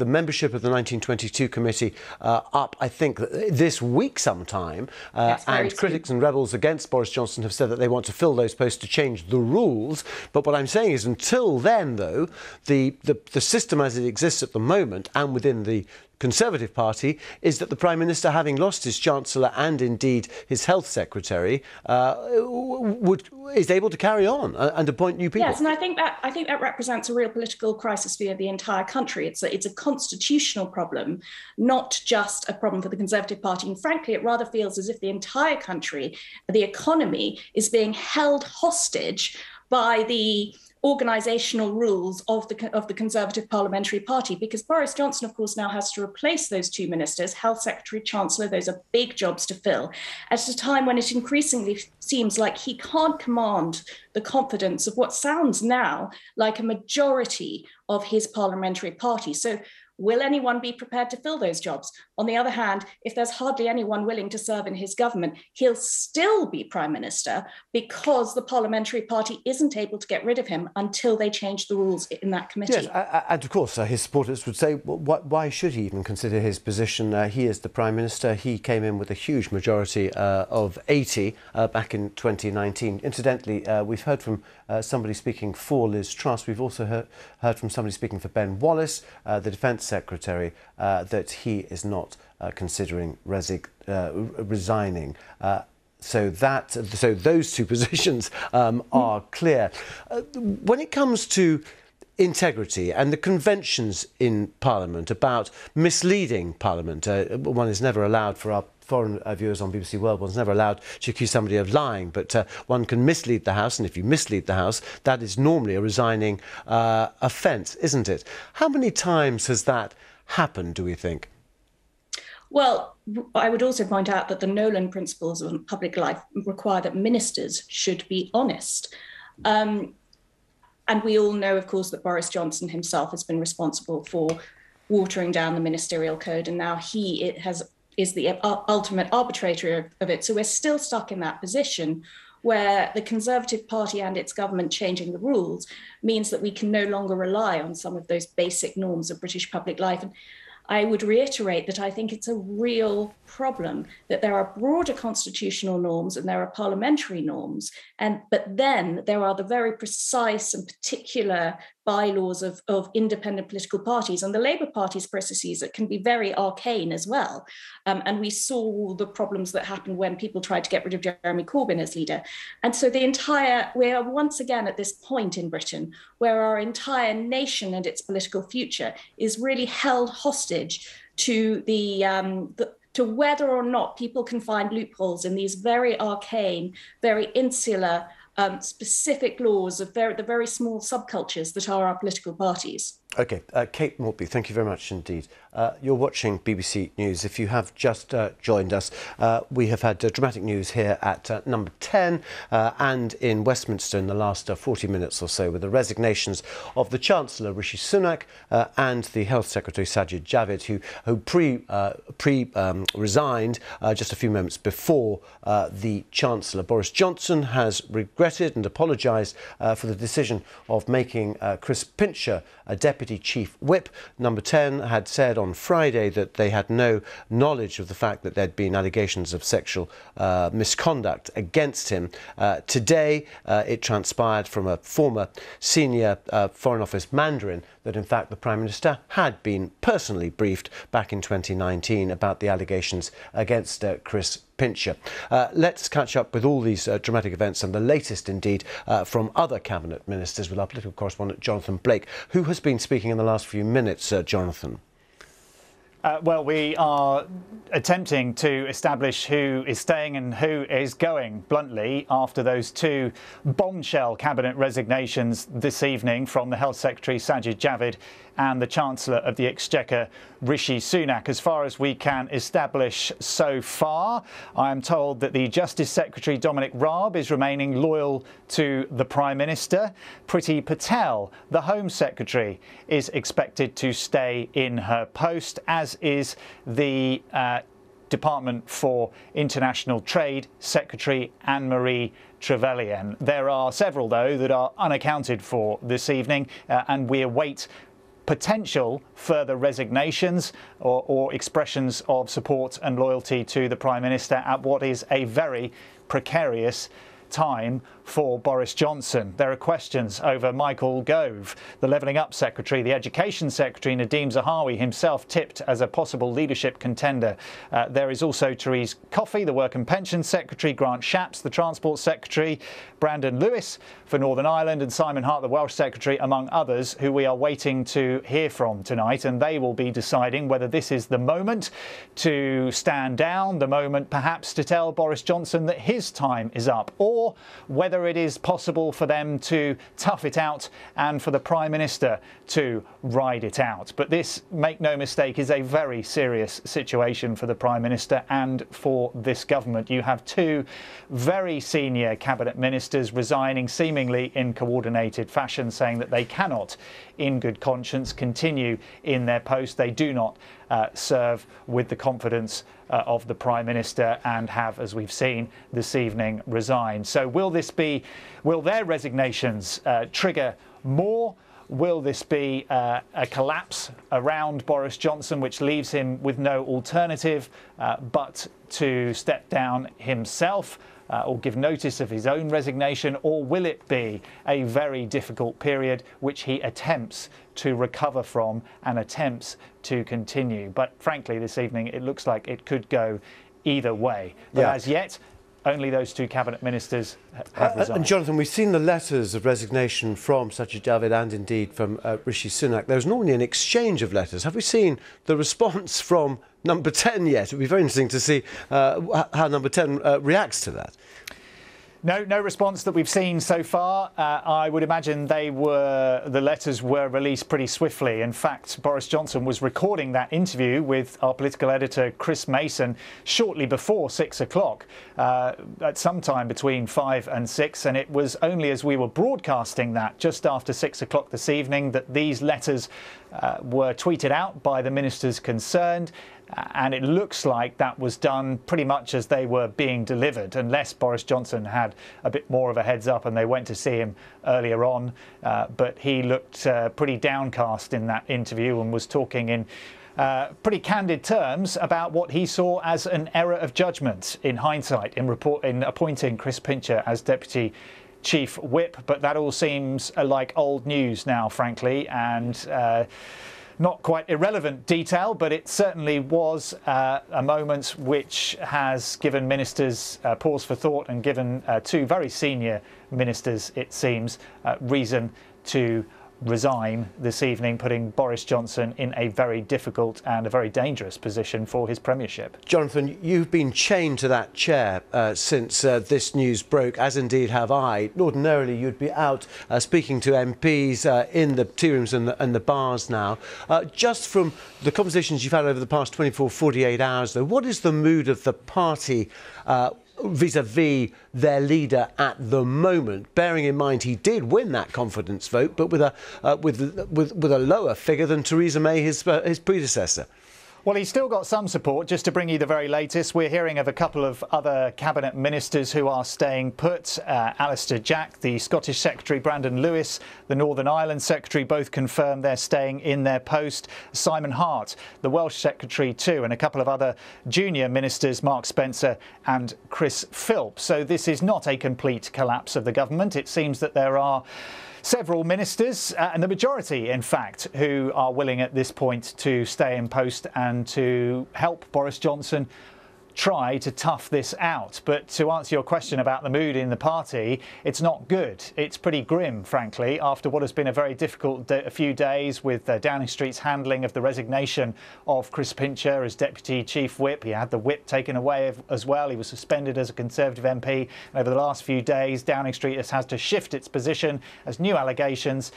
membership of the 1922 committee up, I think, this week sometime. And critics and rebels against Boris Johnson have said that they want to fill those posts to change the rules. But what I'm saying is, until then, though, the system as it exists at the moment and within the Conservative Party is that the Prime Minister, having lost his Chancellor and indeed his Health Secretary, is able to carry on and appoint new people. Yes, and I think that represents a real political crisis for the entire country. It's a constitutional problem, not just a problem for the Conservative Party. And frankly, it rather feels as if the entire country, the economy, is being held hostage by the organisational rules of the Conservative Parliamentary Party, because Boris Johnson, of course, now has to replace those two ministers, Health Secretary, Chancellor. Those are big jobs to fill at a time when it increasingly seems like he can't command the confidence of what sounds now like a majority of his parliamentary party. So will anyone be prepared to fill those jobs? On the other hand, if there's hardly anyone willing to serve in his government, he'll still be Prime Minister because the parliamentary party isn't able to get rid of him until they change the rules in that committee. Yes, and of course his supporters would say, well, why should he even consider his position? He is the Prime Minister. He came in with a huge majority of 80 back in 2019. Incidentally, we've heard from somebody speaking for Liz Truss. We've also heard from somebody speaking for Ben Wallace, the Defence Secretary, that he is not considering resigning. So those two positions are clear. When it comes to integrity and the conventions in Parliament about misleading Parliament, one is never allowed, for our foreign viewers on BBC World, one's never allowed to accuse somebody of lying, but one can mislead the House, and if you mislead the House, that is normally a resigning offence, isn't it? How many times has that happened, do we think? Well, I would also point out that the Nolan principles of public life require that ministers should be honest. And we all know, of course, that Boris Johnson himself has been responsible for watering down the ministerial code, and now he is the ultimate arbitrator of it. So we're still stuck in that position where the Conservative Party and its government changing the rules means that we can no longer rely on some of those basic norms of British public life. And I would reiterate that I think it's a real problem, that there are broader constitutional norms and there are parliamentary norms, but then there are the very precise and particular bylaws of independent political parties, and the Labour Party's processes that can be very arcane as well. And we saw the problems that happened when people tried to get rid of Jeremy Corbyn as leader. And so we are once again at this point in Britain where our entire nation and its political future is really held hostage to to whether or not people can find loopholes in these very arcane, very insular, specific laws of the very small subcultures that are our political parties. OK, Kate Maltby, thank you very much indeed. You're watching BBC News. If you have just joined us, we have had dramatic news here at number 10 and in Westminster in the last 40 minutes or so, with the resignations of the Chancellor Rishi Sunak and the Health Secretary Sajid Javid, who resigned just a few moments before the Chancellor. Boris Johnson has regretted and apologised for the decision of making Chris Pincher a Deputy Chief Whip. Number 10 had said on Friday that they had no knowledge of the fact that there'd been allegations of sexual misconduct against him. Today, it transpired from a former senior Foreign Office Mandarin that in fact the Prime Minister had been personally briefed back in 2019 about the allegations against Chris Pincher. Let's catch up with all these dramatic events and the latest indeed from other Cabinet Ministers with our political correspondent Jonathan Blake, who has been speaking in the last few minutes. Jonathan. Well, we are attempting to establish who is staying and who is going, bluntly, after those two bombshell cabinet resignations this evening from the Health Secretary Sajid Javid and the Chancellor of the Exchequer Rishi Sunak. As far as we can establish so far, I am told that the Justice Secretary Dominic Raab is remaining loyal to the Prime Minister. Priti Patel, the Home Secretary, is expected to stay in her post, as is the Department for International Trade Secretary Anne-Marie Trevelyan. There are several, though, that are unaccounted for this evening, and we await potential further resignations or expressions of support and loyalty to the Prime Minister at what is a very precarious time for Boris Johnson. There are questions over Michael Gove, the Levelling Up Secretary, the Education Secretary Nadeem Zahawi, himself tipped as a possible leadership contender. There is also Therese Coffey, the Work and Pensions Secretary, Grant Shapps, the Transport Secretary, Brandon Lewis for Northern Ireland, and Simon Hart, the Welsh Secretary, among others, who we are waiting to hear from tonight. And they will be deciding whether this is the moment to stand down, the moment perhaps to tell Boris Johnson that his time is up, or whether it is possible for them to tough it out and for the Prime Minister to ride it out. But this, make no mistake, is a very serious situation for the Prime Minister and for this government. You have two very senior cabinet ministers resigning seemingly in coordinated fashion, saying that they cannot, in good conscience, continue in their post. They do not serve with the confidence of the Prime Minister and have, as we've seen this evening, resigned. So will their resignations trigger more? Will this be a collapse around Boris Johnson, which leaves him with no alternative but to step down himself? Or give notice of his own resignation, or will it be a very difficult period which he attempts to recover from and attempts to continue? But frankly, this evening, it looks like it could go either way. But as yet, only those two cabinet ministers have resigned. And Jonathan, we've seen the letters of resignation from Sajid Javid and indeed from Rishi Sunak. There's normally an exchange of letters. Have we seen the response from number 10 yet? It would be very interesting to see how number 10 reacts to that. No response that we've seen so far. I would imagine the letters were released pretty swiftly. In fact, Boris Johnson was recording that interview with our political editor, Chris Mason, shortly before 6 o'clock, at some time between 5 and 6. And it was only as we were broadcasting that just after 6 o'clock this evening that these letters were tweeted out by the ministers concerned. And it looks like that was done pretty much as they were being delivered, unless Boris Johnson had a bit more of a heads up and they went to see him earlier on. But he looked pretty downcast in that interview and was talking in pretty candid terms about what he saw as an error of judgment in hindsight in appointing Chris Pincher as Deputy Chief Whip. But that all seems like old news now, frankly, and not quite irrelevant detail, but it certainly was a moment which has given ministers pause for thought and given two very senior ministers, it seems, reason to resign this evening, putting Boris Johnson in a very difficult and a very dangerous position for his premiership. Jonathan, you've been chained to that chair since this news broke, as indeed have I. Ordinarily, you'd be out speaking to MPs in the tea rooms and the bars now. Just from the conversations you've had over the past 24, 48 hours, though, what is the mood of the party vis-à-vis their leader at the moment, bearing in mind he did win that confidence vote, but with a lower figure than Theresa May, his predecessor? Well, he's still got some support. Just to bring you the very latest, we're hearing of a couple of other cabinet ministers who are staying put. Alistair Jack, the Scottish Secretary, Brandon Lewis, the Northern Ireland Secretary, both confirmed they're staying in their post. Simon Hart, the Welsh Secretary too, and a couple of other junior ministers, Mark Spencer and Chris Philp. So this is not a complete collapse of the government. It seems that there are several ministers, and the majority, in fact, who are willing at this point to stay in post and to help Boris Johnson try to tough this out. But to answer your question about the mood in the party, it's not good. It's pretty grim, frankly, after what has been a very difficult few days with Downing Street's handling of the resignation of Chris Pincher as Deputy Chief Whip. He had the whip taken away as well. He was suspended as a Conservative MP. And over the last few days, Downing Street has had to shift its position as new allegations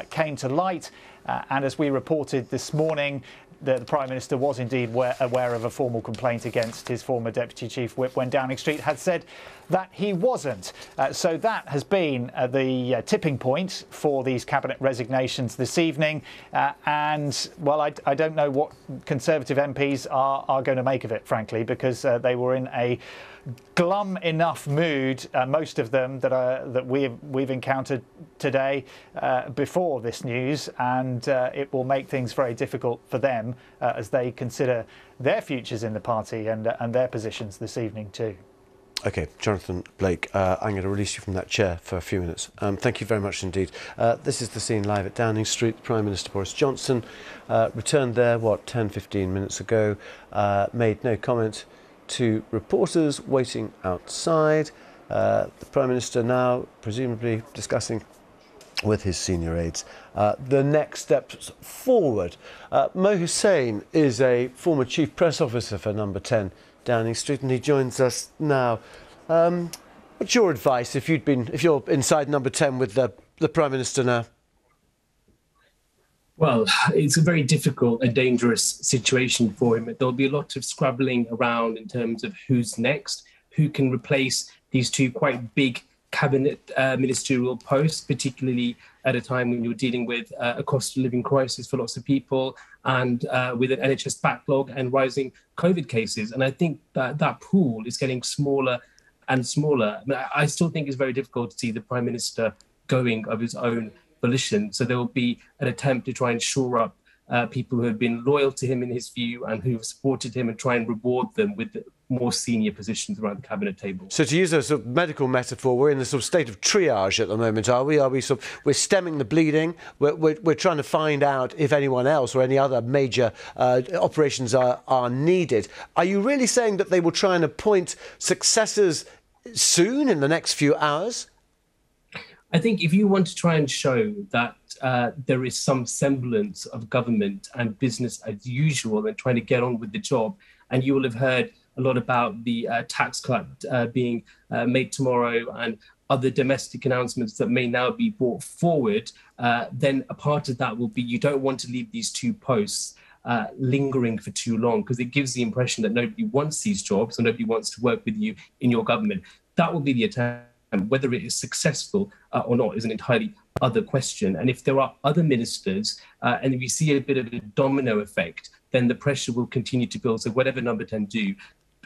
came to light. And as we reported this morning, the Prime Minister was indeed aware of a formal complaint against his former Deputy Chief Whip when Downing Street had said that he wasn't. So that has been the tipping point for these cabinet resignations this evening. And, well, I don't know what Conservative MPs are going to make of it, frankly, because they were in a glum enough mood, most of them that we've encountered today before this news, and it will make things very difficult for them as they consider their futures in the party and their positions this evening too. OK, Jonathan Blake, I'm going to release you from that chair for a few minutes. Thank you very much indeed. This is the scene live at Downing Street. Prime Minister Boris Johnson returned there, 10, 15 minutes ago, made no comment to reporters waiting outside. The Prime Minister now presumably discussing with his senior aides the next steps forward. Mo Hussein is a former Chief Press Officer for Number 10 Downing Street, and he joins us now. What's your advice if you're inside Number 10 with the Prime Minister now? Well, it's a very difficult and dangerous situation for him. There'll be a lot of scrabbling around in terms of who's next, who can replace these two quite big cabinet ministerial posts, particularly at a time when you're dealing with a cost of living crisis for lots of people and with an NHS backlog and rising COVID cases. And I think that pool is getting smaller and smaller. I still think it's very difficult to see the Prime Minister going of his own volition. So there will be an attempt to try and shore up people who have been loyal to him in his view and who have supported him and try and reward them with more senior positions around the cabinet table. So to use a sort of medical metaphor, we're in the sort of state of triage at the moment, are we? We're stemming the bleeding. We're trying to find out if anyone else or any other major operations are needed. Are you really saying that they will try and appoint successors soon in the next few hours? I think if you want to try and show that there is some semblance of government and business as usual and trying to get on with the job, and you will have heard a lot about the tax cut being made tomorrow and other domestic announcements that may now be brought forward, then a part of that will be you don't want to leave these two posts lingering for too long, because it gives the impression that nobody wants these jobs and nobody wants to work with you in your government. That will be the attempt. Whether it is successful or not is an entirely other question. And if there are other ministers and if you see a bit of a domino effect, then the pressure will continue to build. So whatever Number 10 do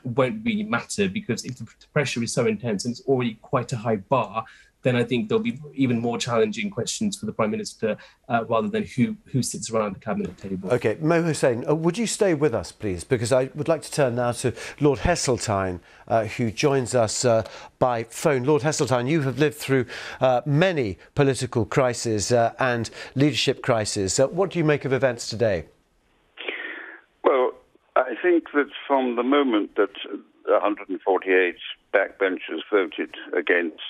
won't really matter, because if the pressure is so intense and it's already quite a high bar, then I think there'll be even more challenging questions for the Prime Minister rather than who sits around the cabinet table. OK, Mo Hussein, would you stay with us, please? Because I would like to turn now to Lord Heseltine, who joins us by phone. Lord Heseltine, you have lived through many political crises and leadership crises. What do you make of events today? Well, I think that from the moment that 148 backbenchers voted against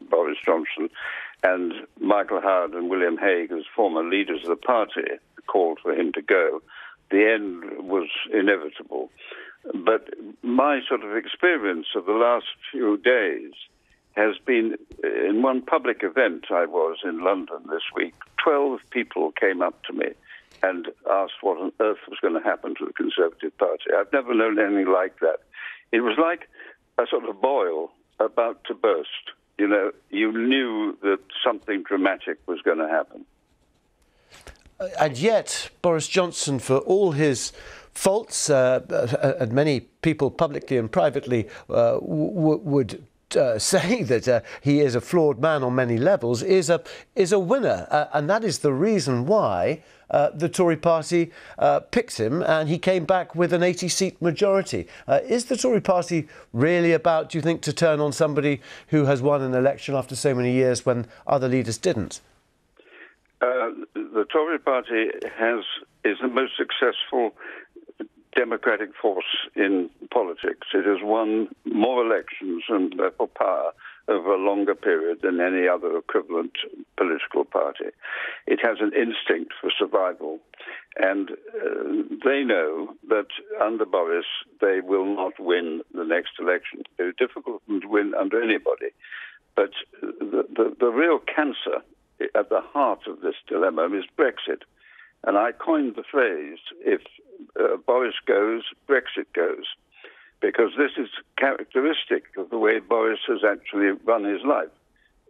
Boris Johnson and Michael Howard and William Hague, as former leaders of the party, called for him to go, the end was inevitable. But my sort of experience of the last few days has been, in one public event I was in London this week, 12 people came up to me and asked what on earth was going to happen to the Conservative Party. I've never known anything like that. It was like a sort of boil about to burst. You know, you knew that something dramatic was going to happen. And yet, Boris Johnson, for all his faults, and many people publicly and privately would say that he is a flawed man on many levels, is a winner. And that is the reason why the Tory party picked him, and he came back with an 80-seat majority. Is the Tory party really about, do you think, to turn on somebody who has won an election after so many years when other leaders didn't? The Tory party is the most successful democratic force in politics. It has won more elections and therefore power over a longer period than any other equivalent political party. It has an instinct for survival, and they know that under Boris they will not win the next election. It's difficult to win under anybody, but the real cancer at the heart of this dilemma is Brexit. And I coined the phrase, if Boris goes, Brexit goes, because this is characteristic of the way Boris has actually run his life.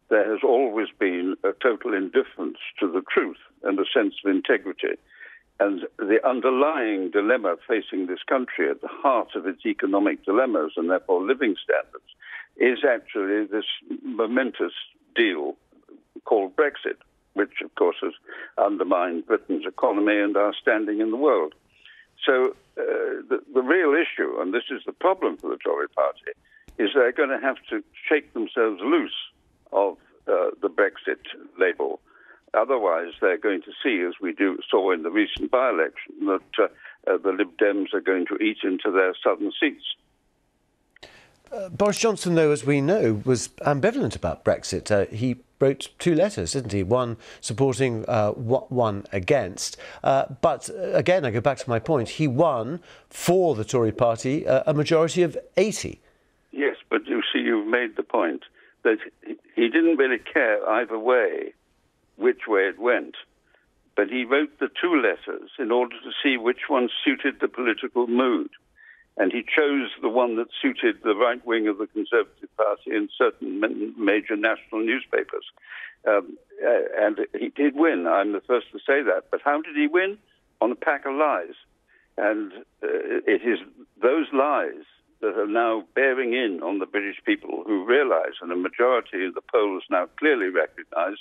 There has always been a total indifference to the truth and a sense of integrity. And the underlying dilemma facing this country at the heart of its economic dilemmas and therefore living standards is actually this momentous deal called Brexit, which, of course, has undermined Britain's economy and our standing in the world. So the real issue, and this is the problem for the Tory party, is they're going to have to shake themselves loose of the Brexit label. Otherwise, they're going to see, as we saw in the recent by-election, that the Lib Dems are going to eat into their southern seats. Boris Johnson, though, as we know, was ambivalent about Brexit. He wrote two letters, didn't he? One supporting, one against. But again, I go back to my point. He won for the Tory party a majority of 80. Yes, but you see, you've made the point that he didn't really care either way which way it went. But he wrote the two letters in order to see which one suited the political mood. And he chose the one that suited the right wing of the Conservative Party in certain major national newspapers. And he did win. I'm the first to say that. But how did he win? On a pack of lies. And it is those lies that are now bearing in on the British people, who realise, and a majority of the polls now clearly recognise,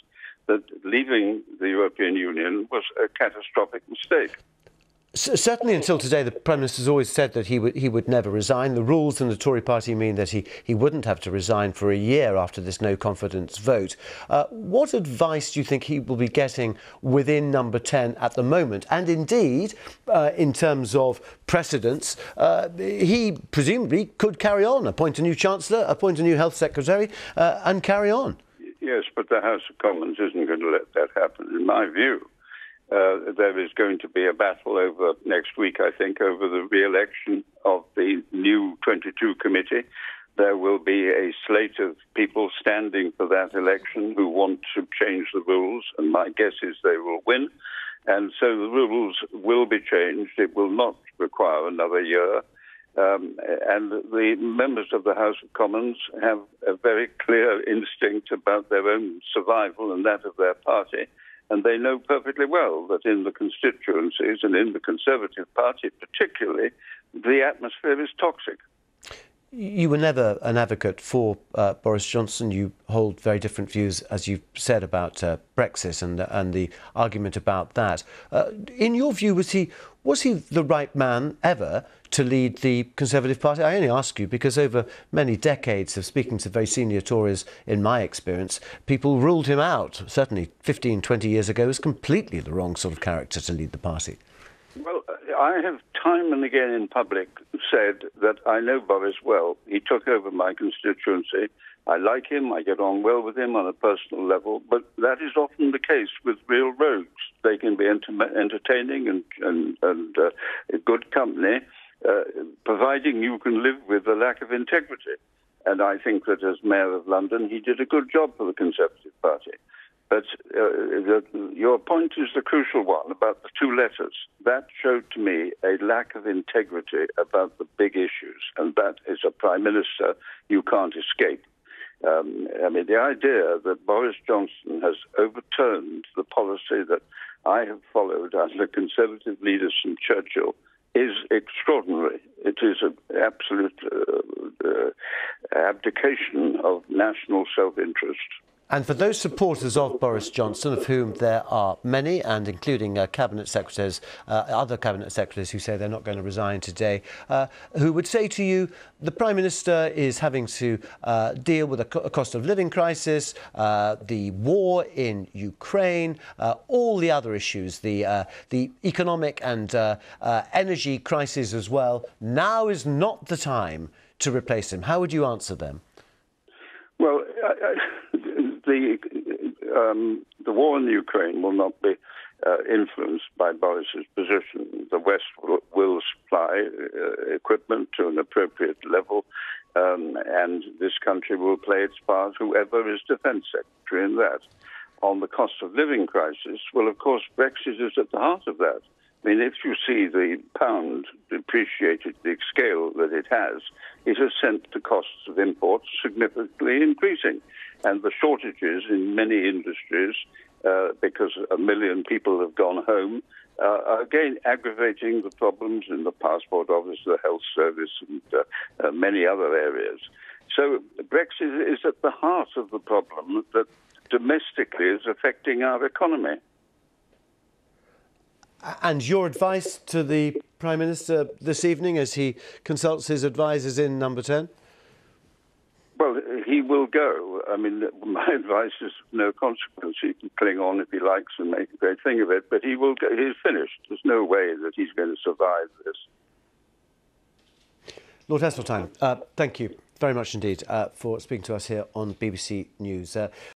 that leaving the European Union was a catastrophic mistake. Certainly until today, the Prime Minister's always said that he would never resign. The rules in the Tory party mean that he wouldn't have to resign for a year after this no-confidence vote. What advice do you think he will be getting within Number 10 at the moment? And indeed, in terms of precedents, he presumably could carry on, appoint a new Chancellor, appoint a new Health Secretary, and carry on. Yes, but the House of Commons isn't going to let that happen, in my view. There is going to be a battle over next week, I think, over the re-election of the new 22 committee. There will be a slate of people standing for that election who want to change the rules, and my guess is they will win. And so the rules will be changed. It will not require another year. And the members of the House of Commons have a very clear instinct about their own survival and that of their party. And they know perfectly well that in the constituencies and in the Conservative Party particularly, the atmosphere is toxic. You were never an advocate for Boris Johnson. You hold very different views, as you've said, about Brexit and the argument about that. In your view, was he the right man ever to lead the Conservative Party? I only ask you because over many decades of speaking to very senior Tories, in my experience, people ruled him out, certainly 15, 20 years ago, as completely the wrong sort of character to lead the party. Well, I have time and again in public said that I know Boris well. He took over my constituency. I like him. I get on well with him on a personal level. But that is often the case with real rogues. They can be entertaining and good company, providing you can live with the lack of integrity. And I think that as Mayor of London, he did a good job for the Conservative Party. But your point is the crucial one about the two letters. That showed to me a lack of integrity about the big issues, and that is a Prime Minister you can't escape. I mean, the idea that Boris Johnson has overturned the policy that I have followed under Conservative leaders from Churchill is extraordinary. It is an absolute abdication of national self-interest. And for those supporters of Boris Johnson, of whom there are many, and including cabinet secretaries, other cabinet secretaries who say they're not going to resign today, who would say to you, the Prime Minister is having to deal with a cost of living crisis, the war in Ukraine, all the other issues, the economic and energy crisis as well. Now is not the time to replace him. How would you answer them? Well, the war in Ukraine will not be influenced by Boris's position. The West will supply equipment to an appropriate level, and this country will play its part, whoever is Defence Secretary in that. On the cost of living crisis, well, of course, Brexit is at the heart of that. I mean, if you see the pound depreciated the scale that it has sent the costs of imports significantly increasing. And the shortages in many industries, because 1 million people have gone home, are again aggravating the problems in the passport office, the health service, and many other areas. So Brexit is at the heart of the problem that domestically is affecting our economy. And your advice to the Prime Minister this evening as he consults his advisers in Number 10? Well, he will go. I mean, my advice is no consequence. He can cling on if he likes and make a great thing of it, but he will go. He's finished. There's no way that he's going to survive this. Lord Heseltine, thank you very much indeed for speaking to us here on BBC News.